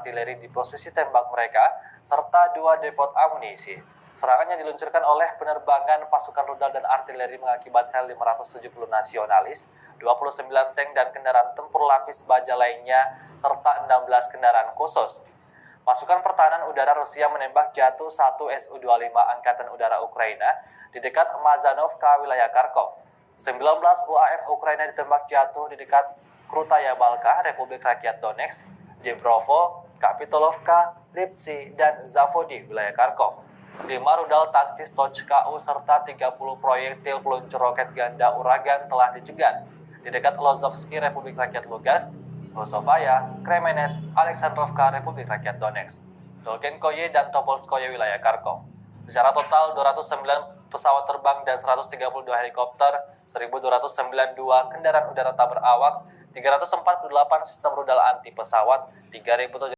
artileri di posisi tembak mereka, serta 2 depot amunisi. Serangan yang diluncurkan oleh penerbangan pasukan rudal dan artileri mengakibatkan 570 nasionalis, 29 tank dan kendaraan tempur lapis baja lainnya, serta 16 kendaraan khusus. Pasukan pertahanan udara Rusia menembak jatuh 1 Su-25 Angkatan Udara Ukraina di dekat Mazanovka, wilayah Kharkov. 19 UAV Ukraina ditembak jatuh di dekat Krutaya Balka, Republik Rakyat Donetsk, Dnipro, Kapitolovka, Lipsy, dan Zavodi, wilayah Kharkov. 5 rudal taktis Tochka-U serta 30 proyektil peluncur roket ganda Uragan telah dicegat di dekat Lozovsky, Republik Rakyat Lugansk, Rosovaya, Kremenets, Aleksandrovka, Republik Rakyat Donetsk, Dolgenkoye, dan Topolskoye, wilayah Kharkov. Secara total 209 pesawat terbang dan 132 helikopter, 1.292 kendaraan udara tak berawak, 348 sistem rudal anti pesawat, 3.700